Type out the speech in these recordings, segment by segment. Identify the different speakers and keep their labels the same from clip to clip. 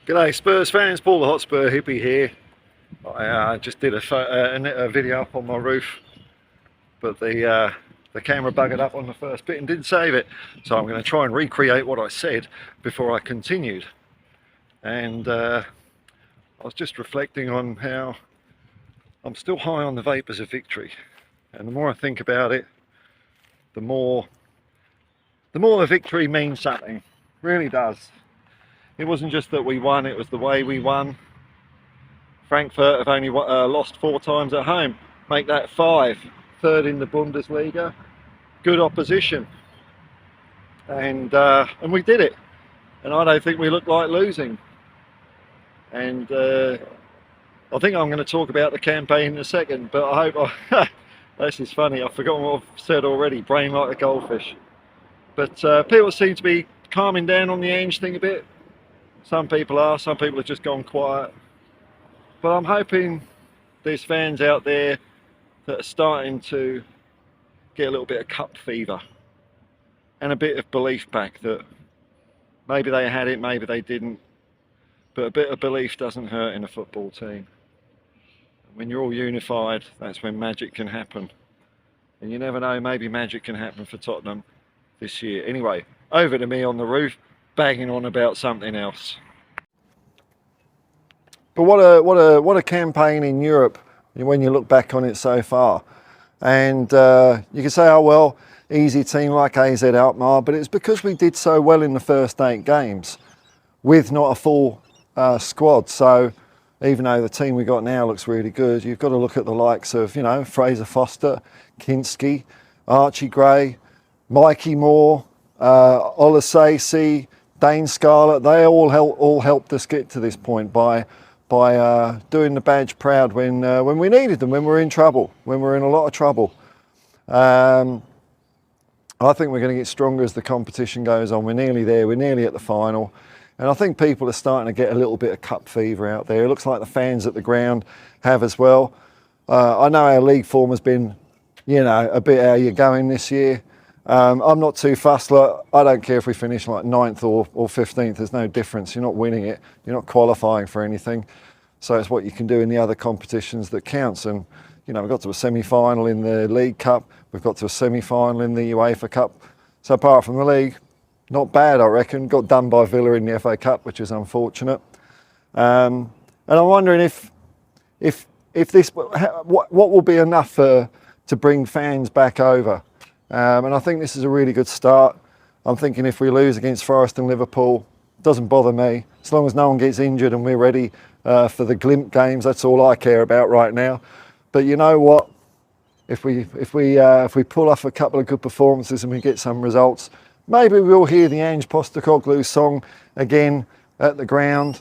Speaker 1: G'day Spurs fans, Paul the Hotspur hippie here. I just did a video up on my roof, but the camera buggered up on the first bit and didn't save it. So I'm going to try and recreate what I said before I continued. And I was just reflecting on how I'm still high on the vapours of victory. And the more I think about it, the more the victory means something. It really does. It wasn't just that we won, it was the way we won. Frankfurt have only lost 4 times at home. Make that 5. Third in the Bundesliga. Good opposition. And we did it. And I don't think we look like losing. And I think I'm going to talk about the campaign in a second, but I hope this is funny. I've forgotten what I've said already. Brain like a goldfish. But people seem to be calming down on the Ange thing a bit. Some people are, some people have just gone quiet. But I'm hoping there's fans out there that are starting to get a little bit of cup fever and a bit of belief back that maybe they had it, maybe they didn't. But a bit of belief doesn't hurt in a football team. When you're all unified, that's when magic can happen. And you never know, maybe magic can happen for Tottenham this year. Anyway, over to me on the roof, bagging on about something else. But what a campaign in Europe when you look back on it so far. And you can say, oh well, easy team like AZ Alkmaar, but it's because we did so well in the first 8 games with not a full squad. So even though the team we got now looks really good, you've got to look at the likes of, you know, Fraser Foster, Kinski, Archie Gray, Mikey Moore, Olasasi, Dane Scarlett. They all helped us get to this point by doing the badge proud when we needed them, when we're in trouble, when we're in a lot of trouble. I think we're going to get stronger as the competition goes on. We're nearly there. We're nearly at the final. And I think people are starting to get a little bit of cup fever out there. It looks like the fans at the ground have as well. I know our league form has been, you know, a bit how you're going this year. I'm not too fussed. Like, I don't care if we finish like 9th or 15th. There's no difference. You're not winning it. You're not qualifying for anything. So it's what you can do in the other competitions that counts. And, you know, we've got to a semi-final in the League Cup. We've got to a semi-final in the UEFA Cup. So apart from the league, not bad, I reckon. Got done by Villa in the FA Cup, which is unfortunate. And I'm wondering if this, what will be enough to bring fans back over. And I think this is a really good start. I'm thinking if we lose against Forest and Liverpool, it doesn't bother me. As long as no one gets injured and we're ready for the Glimp games, that's all I care about right now. But you know what? If we pull off a couple of good performances and we get some results, maybe we'll hear the Ange Postecoglou song again at the ground.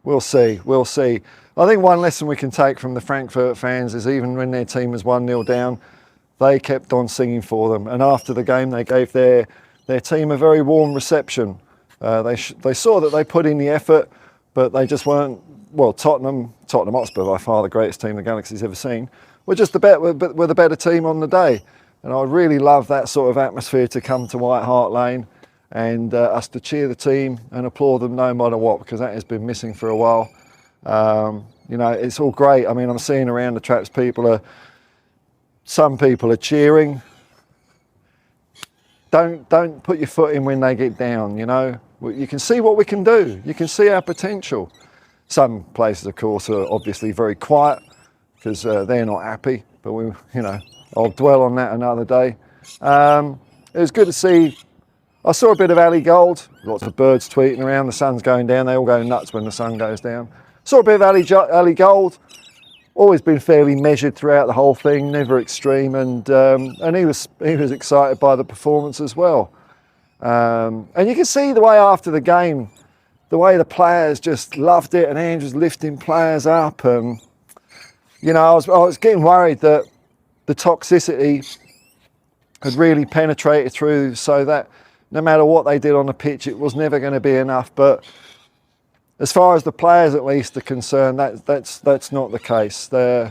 Speaker 1: We'll see. We'll see. I think one lesson we can take from the Frankfurt fans is even when their team was 1-0 down, they kept on singing for them, and after the game they gave their team a very warm reception. They saw that they put in the effort, but they just weren't. Well, Tottenham Hotspur, by far the greatest team the Galaxy's ever seen, were just the better team on the day. And I really love that sort of atmosphere to come to White Hart Lane and us to cheer the team and applaud them no matter what, because that has been missing for a while. You know, it's all great. I mean, I'm seeing around the traps some people are cheering. Don't put your foot in when they get down, you know. You can see what we can do. You can see our potential. Some places, of course, are obviously very quiet because they're not happy. But I'll dwell on that another day. It was good to see. I saw a bit of Ali Gold. Lots of birds tweeting around. The sun's going down. They all go nuts when the sun goes down. Saw a bit of Ali Gold. Always been fairly measured throughout the whole thing, never extreme, and he was excited by the performance as well. And you can see the way after the game, the way the players just loved it, and Ange was lifting players up. You know, I was getting worried that the toxicity had really penetrated through, so that no matter what they did on the pitch, it was never going to be enough. But as far as the players at least are concerned, that's not the case. They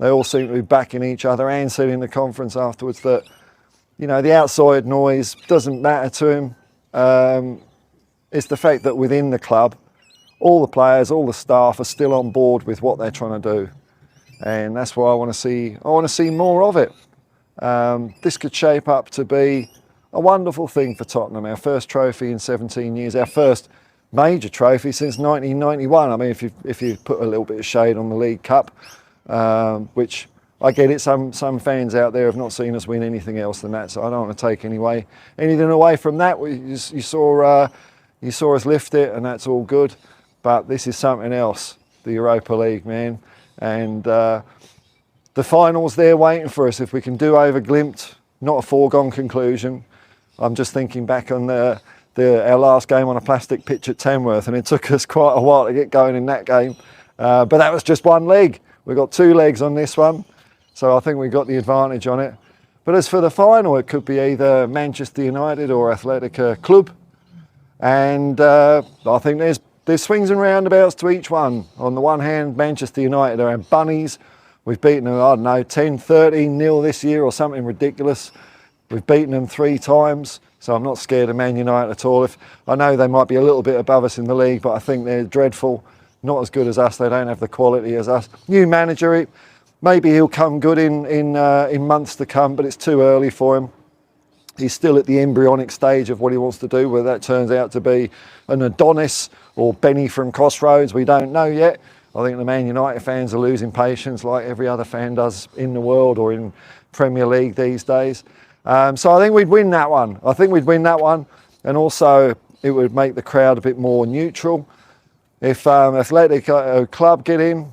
Speaker 1: all seem to be backing each other. Ange said in the conference afterwards that, you know, the outside noise doesn't matter to him. It's the fact that within the club, all the players, all the staff are still on board with what they're trying to do, and that's why I want to see. I want to see more of it. This could shape up to be a wonderful thing for Tottenham. Our first trophy in 17 years, our first major trophy since 1991. I mean, if you put a little bit of shade on the League Cup, which I get it. Some fans out there have not seen us win anything else than that, so I don't want to take anything away from that. You saw us lift it, and that's all good. But this is something else, the Europa League, man, and the final's there waiting for us. If we can do over Glimt, not a foregone conclusion. I'm just thinking back on our last game on a plastic pitch at Tamworth, and it took us quite a while to get going in that game. But that was just one leg. We've got 2 legs on this one, so I think we got the advantage on it. But as for the final, it could be either Manchester United or Athletic Club, and I think there's swings and roundabouts to each one. On the one hand, Manchester United are our bunnies. We've beaten them, I don't know, 10-13-0 this year or something ridiculous. We've beaten them 3 times, so I'm not scared of Man United at all. I know they might be a little bit above us in the league, but I think they're dreadful. Not as good as us. They don't have the quality as us. New manager, maybe he'll come good in months to come, but it's too early for him. He's still at the embryonic stage of what he wants to do. Whether that turns out to be an Adonis or Benny from Crossroads, we don't know yet. I think the Man United fans are losing patience like every other fan does in the world or in Premier League these days. So I think we'd win that one. And also it would make the crowd a bit more neutral. If Athletic Club get in,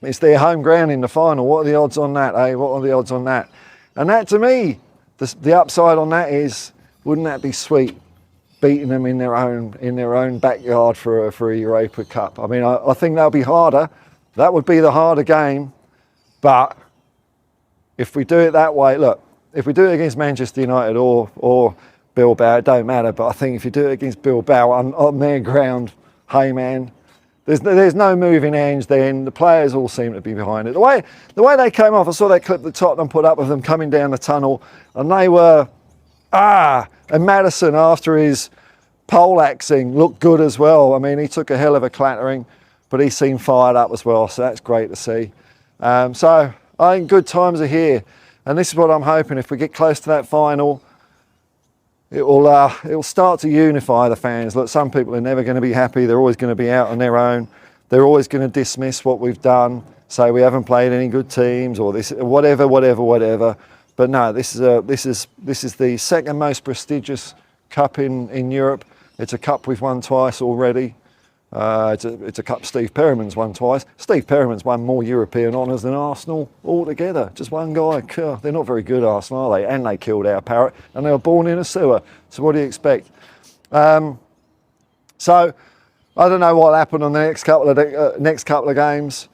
Speaker 1: it's their home ground in the final. What are the odds on that, eh? What are the odds on that? And that, to me, the upside on that is, wouldn't that be sweet, beating them in their own backyard for a Europa Cup? I mean, I think that'll be harder. That would be the harder game. But if we do it that way, look, if we do it against Manchester United or Bilbao, it don't matter. But I think if you do it against Bilbao on their ground, hey man, there's no moving Ange then. The players all seem to be behind it. The way they came off, I saw that clip that Tottenham put up of them coming down the tunnel, and they were, and Maddison, after his poleaxing, looked good as well. I mean, he took a hell of a clattering, but he seemed fired up as well, so that's great to see. So I think good times are here, and this is what I'm hoping. If we get close to that final, it will start to unify the fans. Look, some people are never going to be happy. They're always going to be out on their own. They're always going to dismiss what we've done, say we haven't played any good teams or this, whatever. But no, this is the second most prestigious cup in Europe. It's a cup we've won twice already. It's a cup Steve Perriman's won twice. Steve Perriman's won more European honours than Arsenal altogether. Just one guy. They're not very good, Arsenal, are they? And they killed our parrot, and they were born in a sewer. So what do you expect? So I don't know what'll happen on the next couple of games.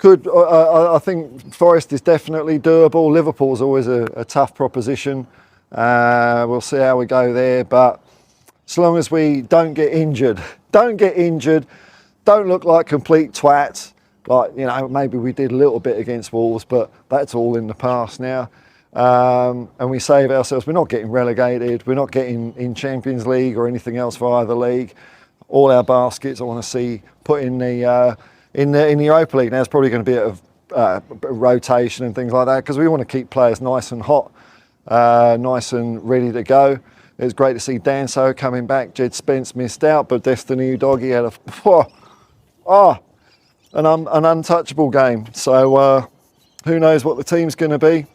Speaker 1: I think Forest is definitely doable. Liverpool's always a tough proposition. We'll see how we go there, but as long as we don't get injured, don't look like complete twats. Like, you know, maybe we did a little bit against Wolves, but that's all in the past now. And we save ourselves. We're not getting relegated. We're not getting in Champions League or anything else via the league. All our baskets I want to see put in the Europa League. Now it's probably going to be a rotation and things like that, because we want to keep players nice and hot, nice and ready to go. It was great to see Danso coming back. Jed Spence missed out, but Destiny Udogie had an untouchable game. So who knows what the team's going to be.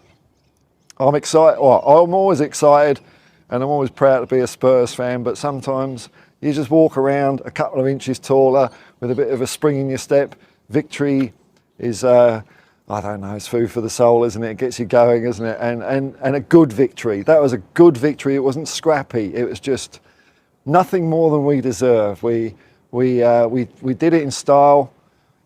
Speaker 1: I'm excited. I'm always excited, and I'm always proud to be a Spurs fan, but sometimes you just walk around a couple of inches taller with a bit of a spring in your step. Victory is, I don't know, it's food for the soul, isn't it? It gets you going, isn't it? And a good victory. That was a good victory. It wasn't scrappy. It was just nothing more than we deserve. We did it in style.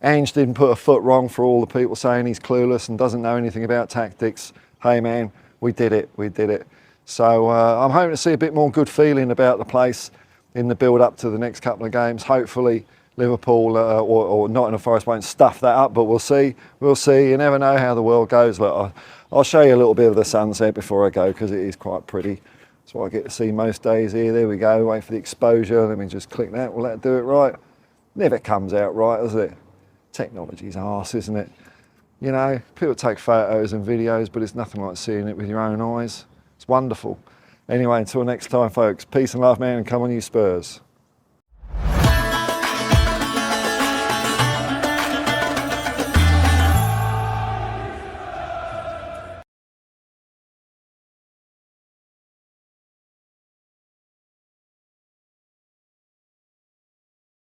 Speaker 1: Ange didn't put a foot wrong, for all the people saying he's clueless and doesn't know anything about tactics. Hey man, we did it. So I'm hoping to see a bit more good feeling about the place in the build up to the next couple of games. Hopefully Liverpool or Nottingham Forest won't stuff that up, but we'll see. You never know how the world goes. Look, I'll show you a little bit of the sunset before I go, because it is quite pretty. That's what I get to see most days here. There we go. Wait for the exposure. Let me just click that. Will that do it right? Never comes out right, does it? Technology's arse, isn't it? You know, people take photos and videos, but it's nothing like seeing it with your own eyes. It's wonderful. Anyway, until next time, folks, peace and love, man, and come on, you Spurs.